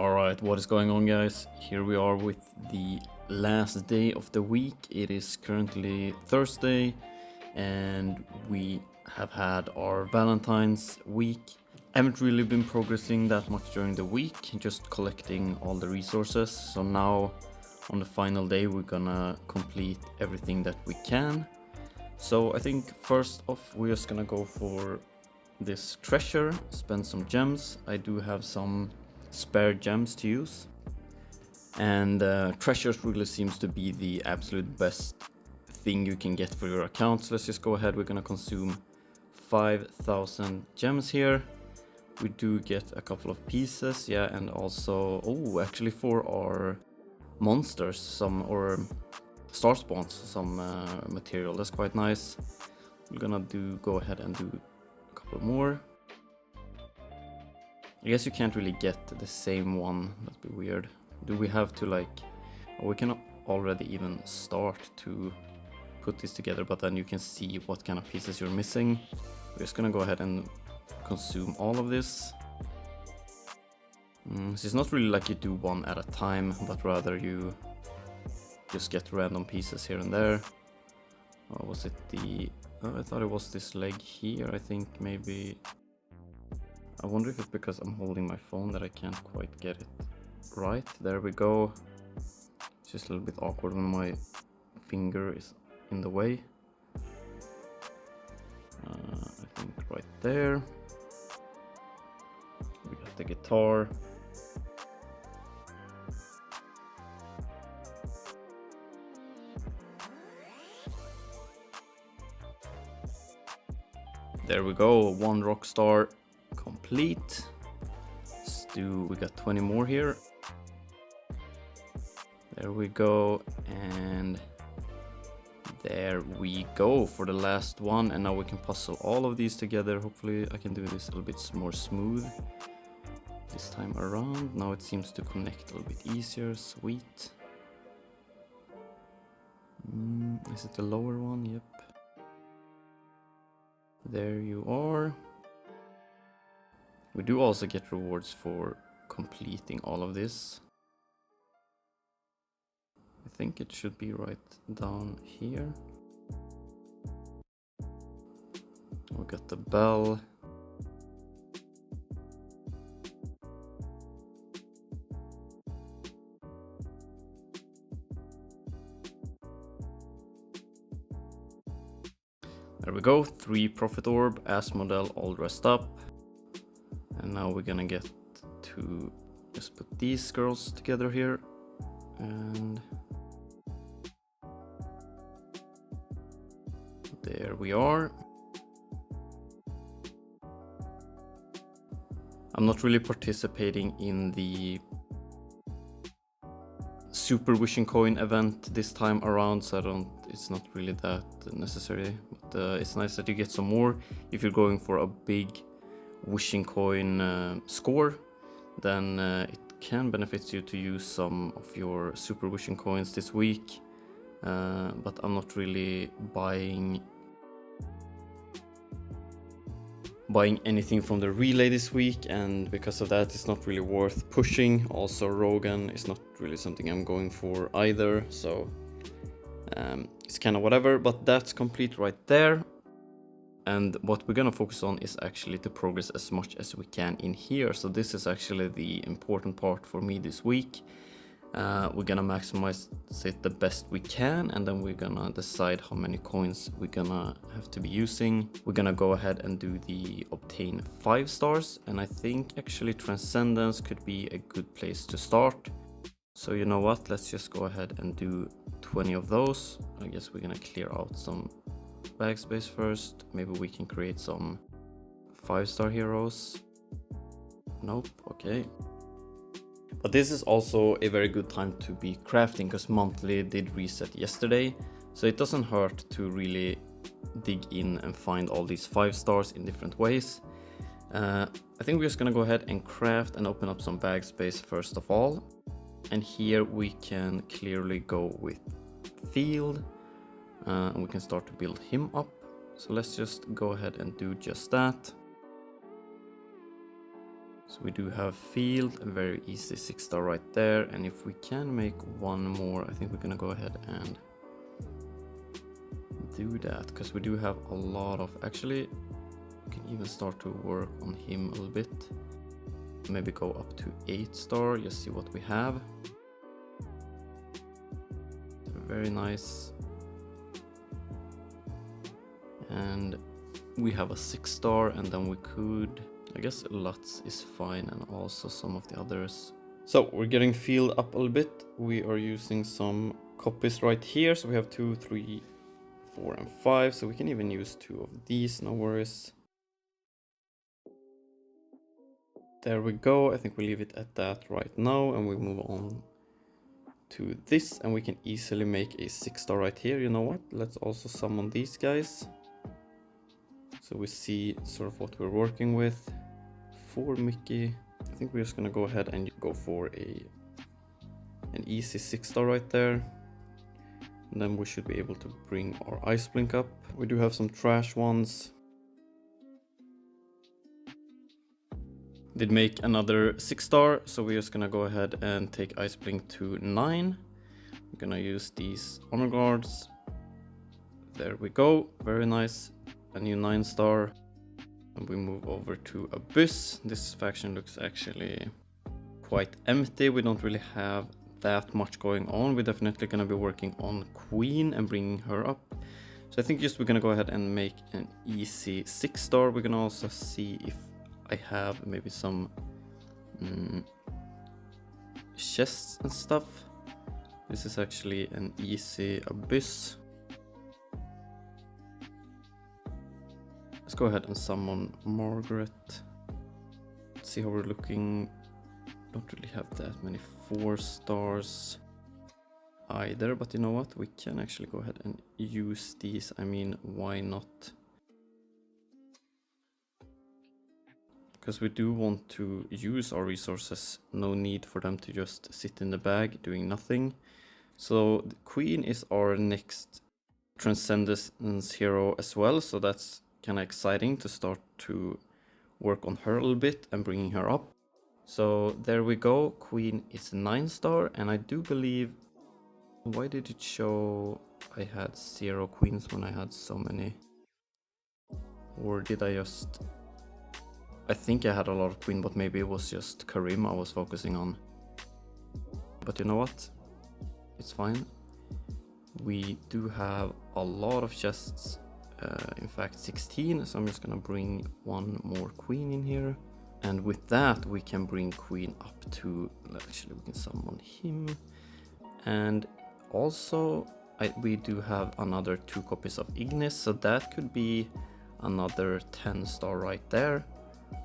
Alright, what is going on, guys? Here we are with the last day of the week. It is currently Thursday and we have had our Valentine's week. I haven't really been progressing that much during the week, just collecting all the resources. So now on the final day we're gonna complete everything that we can. So I think first off we're just gonna go for this treasure, spend some gems. I do have some spare gems to use, and treasures really seems to be the absolute best thing you can get for your account. So let's just go ahead. We're gonna consume 5,000 gems here. We do get a couple of pieces, yeah, and also actually for our monsters, some or star spawns, some material. That's quite nice. We're gonna go ahead and do a couple more. I guess you can't really get the same one. That'd be weird. Do we have to we can already even start to put this together, but then you can see what kind of pieces you're missing. We're just gonna go ahead and consume all of this. So it's not really like you do one at a time, but rather you just get random pieces here and there. Or was it I thought it was this leg here. I think maybe... I wonder if it's because I'm holding my phone that I can't quite get it right. There we go. It's just a little bit awkward when my finger is in the way. I think right there. We got the guitar. There we go, one rock star complete. We got 20 more here. There we go, and there we go for the last one. And now we can puzzle all of these together. Hopefully I can do this a little bit more smooth this time around. Now it seems to connect a little bit easier. Sweet. Is it the lower one? Yep. There you are. We do also get rewards for completing all of this. I think it should be right down here. We got the bell. There we go, 3 profit orb, as model all dressed up. And now we're gonna get to just put these girls together here. And there we are. I'm not really participating in the super wishing coin event this time around, so it's not really that necessary. But it's nice that you get some more. If you're going for a big wishing coin score, then it can benefit you to use some of your super wishing coins this week. But I'm not really buying anything from the relay this week, and because of that it's not really worth pushing. Also Rogan is not really something I'm going for either, so it's kind of whatever. But that's complete right there. And what we're gonna focus on is actually to progress as much as we can in here. So this is actually the important part for me this week. We're gonna maximize it the best we can, and then we're gonna decide how many coins we're gonna have to be using. We're gonna go ahead and do the obtain 5 stars, and I think actually Transcendence could be a good place to start. So you know what, let's just go ahead and do 20 of those. I guess we're gonna clear out some bag space first. Maybe we can create some 5-star heroes. Nope, okay. But this is also a very good time to be crafting, because monthly did reset yesterday, so it doesn't hurt to really dig in and find all these 5 stars in different ways. I think we're just gonna go ahead and craft and open up some bag space first of all. And here we can clearly go with field, and we can start to build him up. So let's just go ahead and do just that. So we do have field, a very easy 6-star right there. And if we can make one more, I think we're gonna go ahead and do that, because we do have a lot of, actually we can even start to work on him a little bit. Maybe go up to 8-star, just see what we have. Very nice. And we have a 6-star, and then we could, I guess Lutz is fine, and also some of the others. So we're getting field up a little bit. We are using some copies right here. So we have 2, 3, 4, and 5. So we can even use 2 of these, no worries. There we go. I think we leave it at that right now, and we move on to this, and we can easily make a 6-star right here. You know what? Let's also summon these guys, so we see sort of what we're working with. For Mickey, I think we're just gonna go ahead and go for an easy 6-star right there. And then we should be able to bring our Ice Blink up. We do have some trash ones. Did make another 6-star, so we're just gonna go ahead and take Ice Blink to 9. We're gonna use these honor guards. There we go, very nice. A new 9-star. And we move over to Abyss. This faction looks actually quite empty. We don't really have that much going on. We're definitely gonna be working on Queen and bringing her up. So I think just we're gonna go ahead and make an easy 6-star. We're gonna also see if I have maybe some chests and stuff. This is actually an easy Abyss. Let's go ahead and summon Margaret. Let's see how we're looking. Don't really have that many 4-stars either, but you know what? We can actually go ahead and use these. I mean, why not? Because we do want to use our resources. No need for them to just sit in the bag doing nothing. So the Queen is our next Transcendence hero as well, so that's kind of exciting to start to work on her a little bit and bringing her up. So there we go, Queen is 9-star, and I do believe, why did it show I had 0 queens when I had so many? Or did I just, I think I had a lot of queen, but maybe it was just Karim I was focusing on. But you know what, it's fine. We do have a lot of chests, in fact 16, so I'm just gonna bring one more queen in here. And with that we can bring Queen up to, actually we can summon him. And also we do have another 2 copies of Ignis, so that could be another 10-star right there.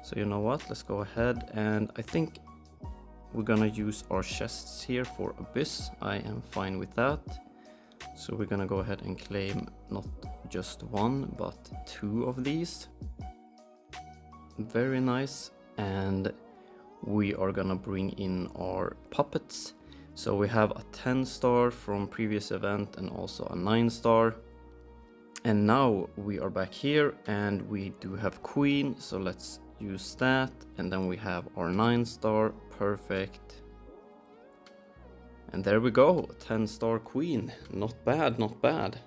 So you know what, let's go ahead, and I think we're gonna use our chests here for Abyss. I am fine with that. So we're gonna go ahead and claim not just 1 but 2 of these. Very nice. And we are gonna bring in our puppets. So we have a 10-star from previous event and also a 9-star. And now we are back here and we do have Queen, so let's use that. And then we have our 9-star, perfect. And there we go, 10-star Queen. Not bad, not bad.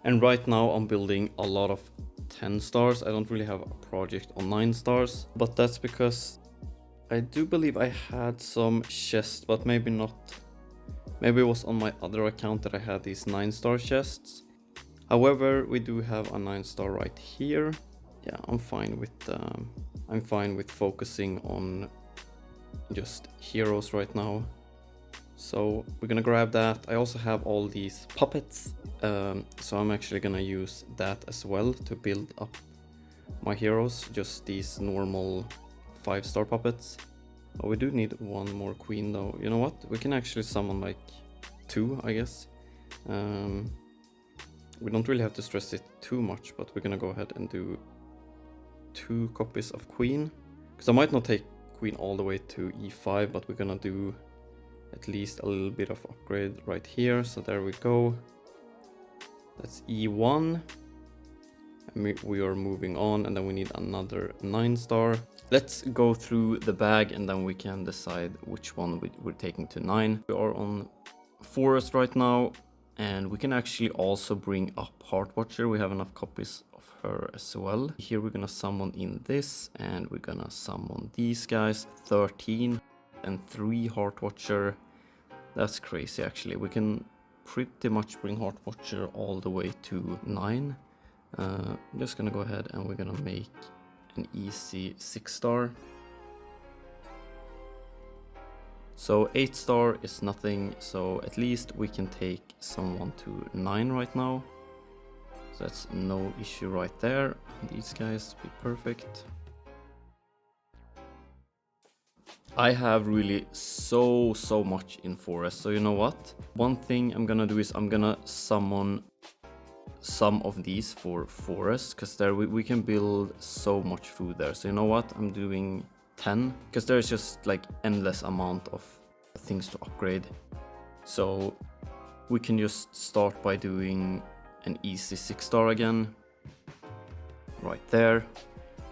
And right now I'm building a lot of 10-stars. I don't really have a project on 9-stars, but that's because I do believe I had some chests, but maybe not. Maybe it was on my other account that I had these 9-star chests. However, we do have a 9-star right here. Yeah, I'm fine with focusing on just heroes right now. So we're gonna grab that. I also have all these puppets, so I'm actually gonna use that as well to build up my heroes, just these normal 5-star puppets. Oh, we do need one more queen though. You know what? We can actually summon like 2, I guess. We don't really have to stress it too much, but we're gonna go ahead and do 2 copies of queen. Because I might not take queen all the way to E5, but we're gonna do at least a little bit of upgrade right here. So there we go. That's E1. And we are moving on, and then we need another 9-star. let's go through the bag and then we can decide which one we're taking to 9. We are on Forest right now, and we can actually also bring up Heartwatcher. We have enough copies of her as well. Here we're gonna summon in this, and we're gonna summon these guys. 13 and 3 Heartwatcher. That's crazy actually. We can pretty much bring Heartwatcher all the way to 9. I'm just gonna go ahead and we're gonna make an easy 6-star. So 8-star is nothing, so at least we can take someone to 9 right now. So that's no issue right there. These guys be perfect. I have really so much in Forest, so you know what? One thing I'm gonna do is I'm gonna summon some of these for Forest, because there we can build so much food there. So you know what? I'm doing 10, because there's just like endless amount of things to upgrade. So we can just start by doing an easy 6-star again. Right there.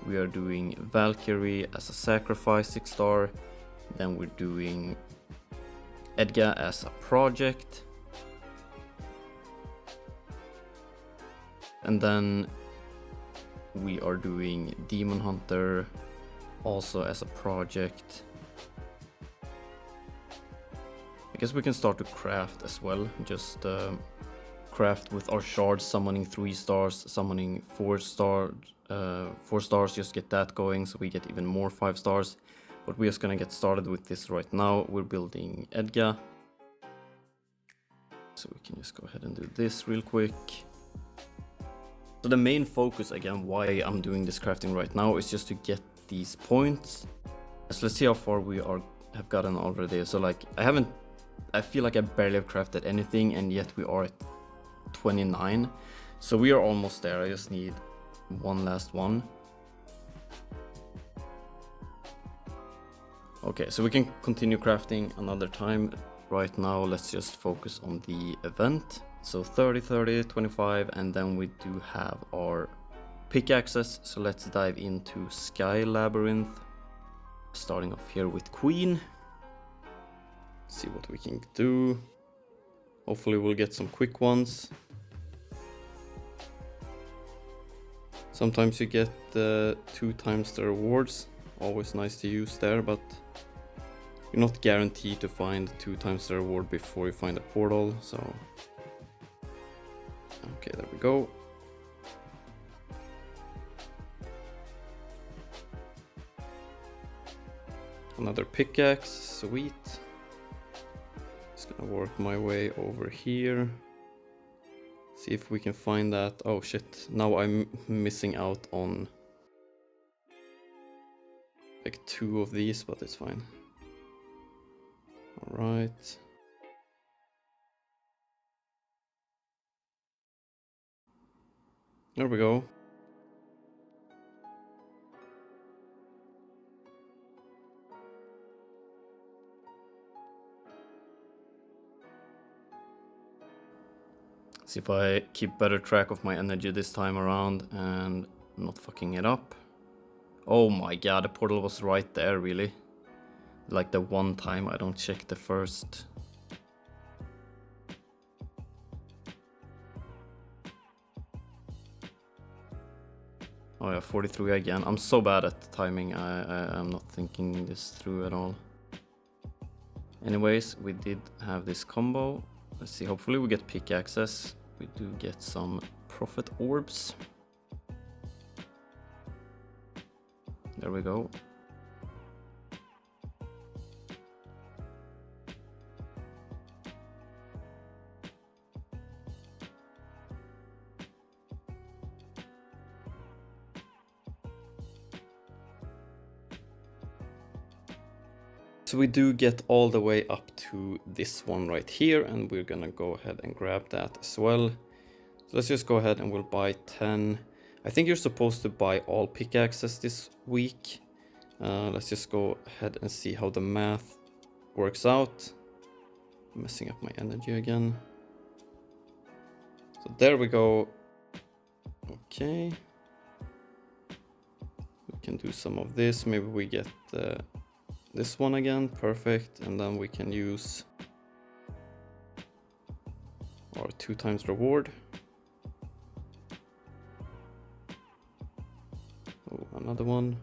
We are doing Valkyrie as a sacrifice 6-star. Then we're doing Edgar as a project. And then we are doing Demon Hunter also as a project. I guess we can start to craft as well. Just craft with our shards, summoning 3 stars, summoning 4 stars, just get that going so we get even more 5 stars. But we're just gonna get started with this right now. We're building Edgar. So we can just go ahead and do this real quick. So the main focus, again, why I'm doing this crafting right now is just to get these points. So let's see how far we have gotten already. So like I feel like I barely have crafted anything, and yet we are at 29. So we are almost there. I just need one last one. Okay, so we can continue crafting another time. Right now, let's just focus on the event. So 30, 30, 25, and then we do have our pickaxes. So let's dive into Sky Labyrinth. Starting off here with Queen. See what we can do. Hopefully we'll get some quick ones. Sometimes you get 2 times the rewards. Always nice to use there, but you're not guaranteed to find 2 times the reward before you find a portal, so... Okay, there we go. Another pickaxe, sweet. Just gonna work my way over here. See if we can find that. Oh shit, now I'm missing out on like 2 of these, but it's fine. Alright. There we go. See if I keep better track of my energy this time around and not fucking it up. Oh my god, the portal was right there, really. Like the one time I don't check the first. Oh yeah, 43 again. I'm so bad at the timing. I'm not thinking this through at all. Anyways, we did have this combo. Let's see, hopefully we get pickaxes. We do get some prophet orbs. There we go. So we do get all the way up to this one right here, and we're gonna go ahead and grab that as well. So let's just go ahead and we'll buy 10. I think you're supposed to buy all pickaxes this week. Let's just go ahead and see how the math works out. I'm messing up my energy again. So there we go. Okay. We can do some of this. Maybe we get this one again, perfect, and then we can use our 2 times reward. Oh, another one.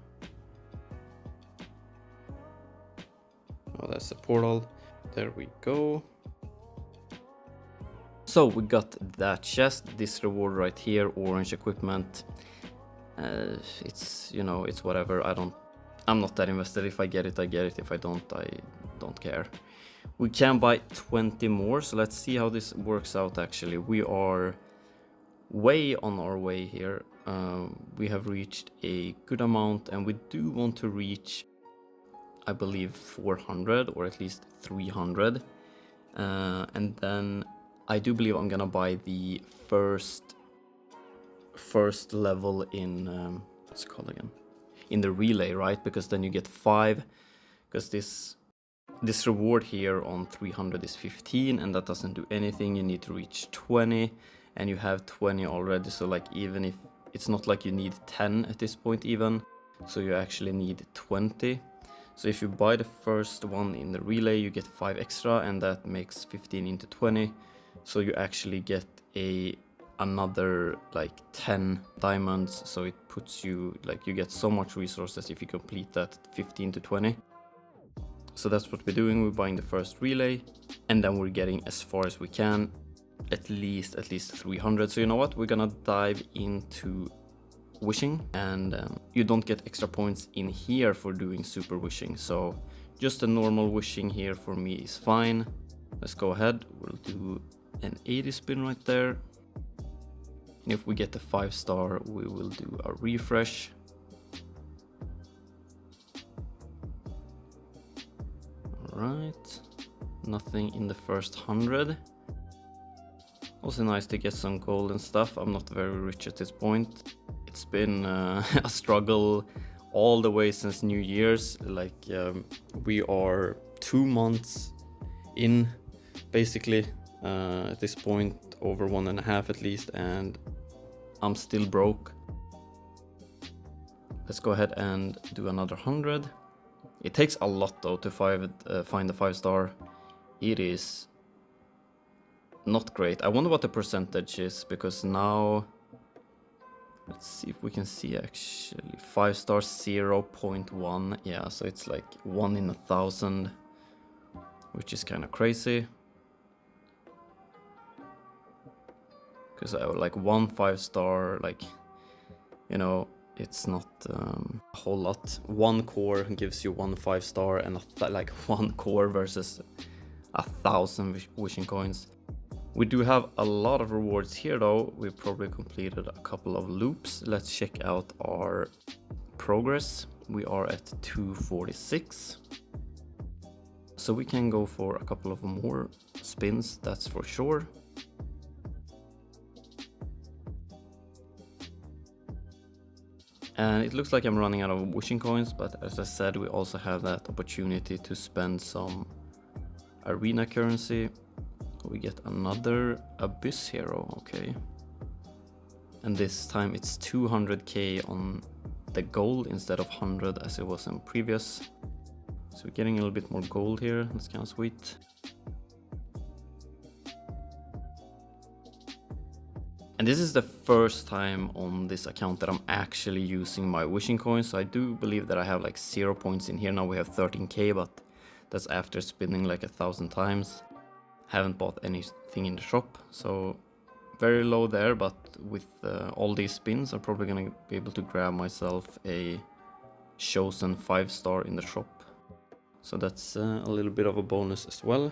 Oh, that's the portal. There we go. So we got that chest, this reward right here, orange equipment. It's, you know, it's whatever. I'm not that invested. If I get it, I get it. If I don't care. We can buy 20 more, so let's see how this works out actually. We are way on our way here. We have reached a good amount, and we do want to reach, I believe, 400 or at least 300. And then I do believe I'm gonna buy the first level in what's it called again? In the relay, right? Because then you get 5, because this reward here on 300 is 15, and that doesn't do anything. You need to reach 20, and you have 20 already. So like, even if it's not like you need 10 at this point even, so you actually need 20. So if you buy the first one in the relay, you get 5 extra, and that makes 15 into 20. So you actually get another like 10 diamonds. So it puts you, like, you get so much resources if you complete that 15 to 20. So that's what we're doing. We're buying the first relay, and then we're getting as far as we can, at least 300. So you know what? We're gonna dive into wishing, and you don't get extra points in here for doing super wishing. So just a normal wishing here for me is fine. Let's go ahead. We'll do an 80 spin right there. And if we get a 5-star, we will do a refresh. Right, nothing in the first 100. Also nice to get some gold and stuff. I'm not very rich at this point. It's been a struggle all the way since New Year's. Like, we are 2 months in, basically, at this point, over 1.5 at least, and I'm still broke. Let's go ahead and do another 100. It takes a lot though to find the 5-star. It is not great. I wonder what the percentage is, because now, let's see if we can see actually. 5-star 0.1. Yeah, so it's like 1 in 1,000, which is kind of crazy. Because I would like 1 5-star, like, you know, it's not a whole lot. 1 core gives you 1 5-star, and like 1 core versus 1,000 wishing coins. We do have a lot of rewards here though. We probably completed a couple of loops. Let's check out our progress. We are at 246. So we can go for a couple of more spins, that's for sure. And it looks like I'm running out of wishing coins, but as I said, we also have that opportunity to spend some arena currency. We get another Abyss hero, okay. And this time it's 200k on the gold instead of 100 as it was in previous. So we're getting a little bit more gold here, that's kind of sweet. And this is the first time on this account that I'm actually using my wishing coins. So I do believe that I have like 0 points in here. Now we have 13k, but that's after spinning like 1,000 times. Haven't bought anything in the shop, so very low there. But with all these spins, I'm probably gonna be able to grab myself a chosen 5-star in the shop. So that's a little bit of a bonus as well.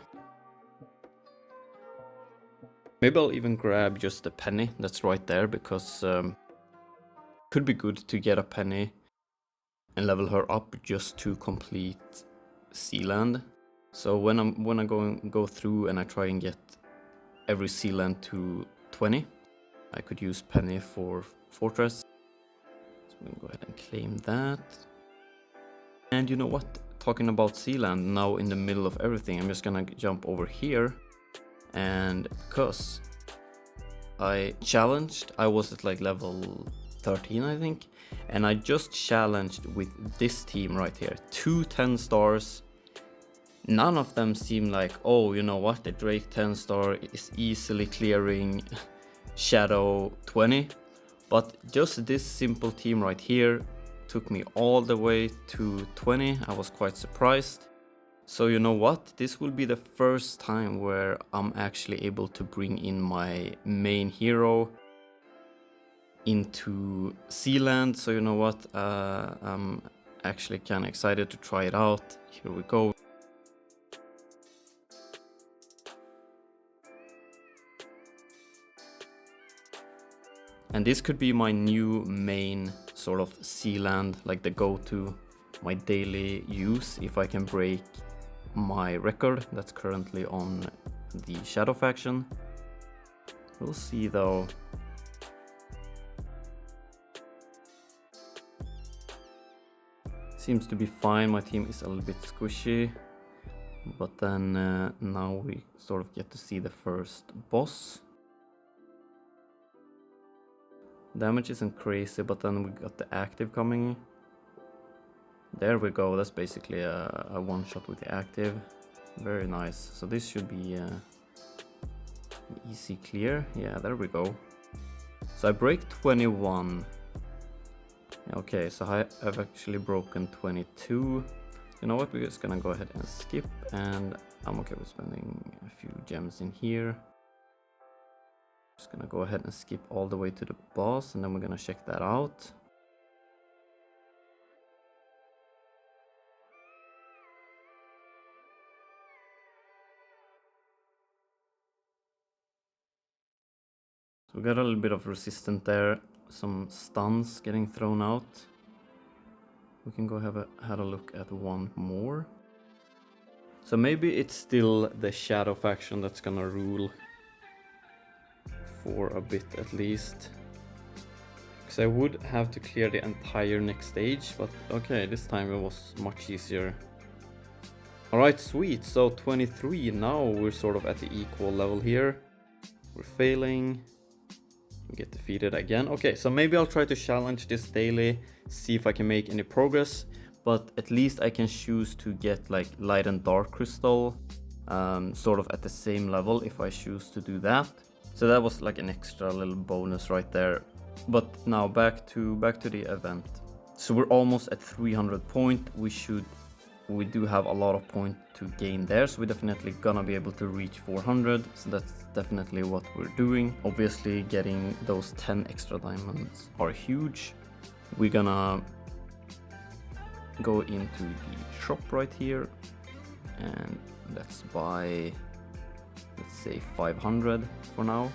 Maybe I'll even grab just a penny that's right there, because could be good to get a penny and level her up just to complete Sealand. So when I go through and I try and get every Sealand to 20, I could use penny for Fortress. So we'll go ahead and claim that. And you know what? Talking about Sealand, now in the middle of everything, I'm just gonna jump over here. And because I challenged, I was at like level 13, I think. And I just challenged with this team right here. 2 10 stars. None of them seem like, oh, you know what, the Drake 10 star is easily clearing Shadow 20. But just this simple team right here took me all the way to 20. I was quite surprised. So you know what, this will be the first time where I'm actually able to bring in my main hero into Sealand. So you know what, I'm actually kind of excited to try it out. Here we go. And this could be my new main sort of Sealand, like the go-to, my daily use if I can break my record that's currently on the Shadow faction. We'll see though. Seems to be fine. My team is a little bit squishy, but then now we sort of get to see the first boss. Damage isn't crazy, but then we got the active coming. There we go, that's basically a one shot with the active. Very nice. So this should be an easy clear. Yeah, there we go. So I break 21. Okay, so I've actually broken 22. You know what, we're just gonna go ahead and skip, and I'm okay with spending a few gems in here. Just gonna go ahead and skip all the way to the boss, and then we're gonna check that out. So we got a little bit of resistance there, some stuns getting thrown out. We can go have a look at one more. So maybe it's still the Shadow faction that's gonna rule for a bit at least. Because I would have to clear the entire next stage, but okay, this time it was much easier. Alright, sweet, so 23, now we're sort of at the equal level here. We're failing. We get defeated again. Okay, so maybe I'll try to challenge this daily, see if I can make any progress, but at least I can choose to get like light and dark crystal sort of at the same level if I choose to do that. So that was like an extra little bonus right there. But now back to the event. So we're almost at 300 point. We do have a lot of point to gain there, so we're definitely gonna be able to reach 400. So that's definitely what we're doing. Obviously getting those 10 extra diamonds are huge. We're gonna go into the shop right here, and let's buy, let's say 500 for now.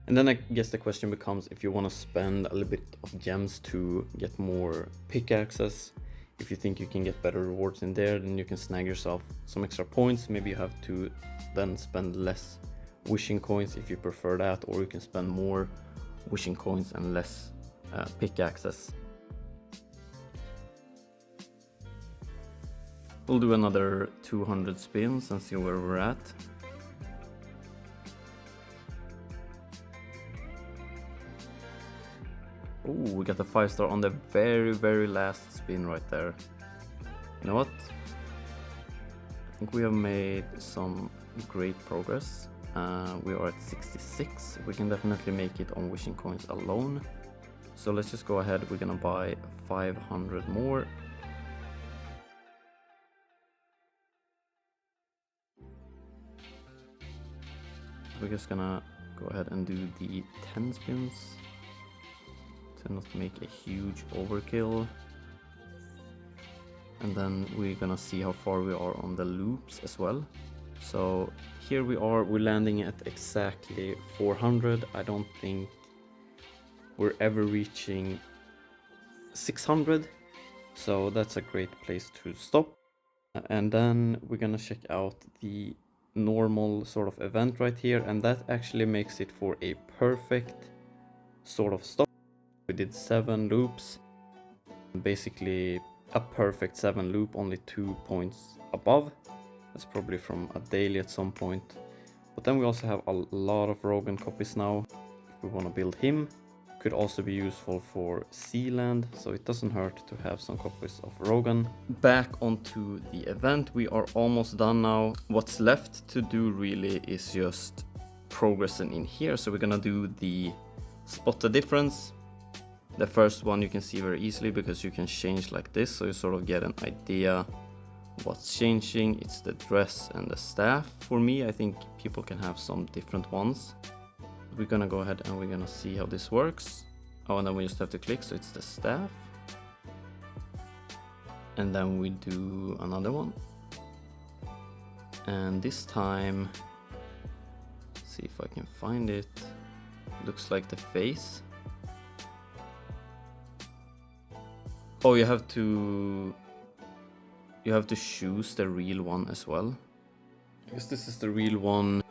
And then I guess the question becomes if you want to spend a little bit of gems to get more pickaxes. If you think you can get better rewards in there, then you can snag yourself some extra points. Maybe you have to then spend less wishing coins if you prefer that, or you can spend more wishing coins and less pickaxes. We'll do another 200 spins and see where we're at. Oh, we got a 5-star on the very last spin right there. You know what? I think we have made some great progress. We are at 66. We can definitely make it on wishing coins alone. So let's just go ahead. We're gonna buy 500 more. We're just gonna go ahead and do the 10 spins to not make a huge overkill. And then we're gonna see how far we are on the loops as well. So here we are, we're landing at exactly 400. I don't think we're ever reaching 600. So that's a great place to stop. And then we're gonna check out the normal sort of event right here, and that actually makes it for a perfect sort of stop. We did 7 loops, basically a perfect 7 loop, only 2 points above. It's probably from a daily at some point. But then we also have a lot of Rogan copies now. If we want to build him, could also be useful for Sealand, so it doesn't hurt to have some copies of Rogan. Back onto the event, we are almost done now. What's left to do really is just progressing in here. So we're gonna do the spot the difference. The first one you can see very easily because you can change like this, so you sort of get an idea what's changing. It's the dress and the staff. For me, I think people can have some different ones. We're gonna go ahead and we're gonna see how this works. Oh, and then we just have to click, so it's the staff. And then we do another one. And this time, see if I can find it. Looks like the face. Oh, you have to choose the real one as well. I guess this is the real one.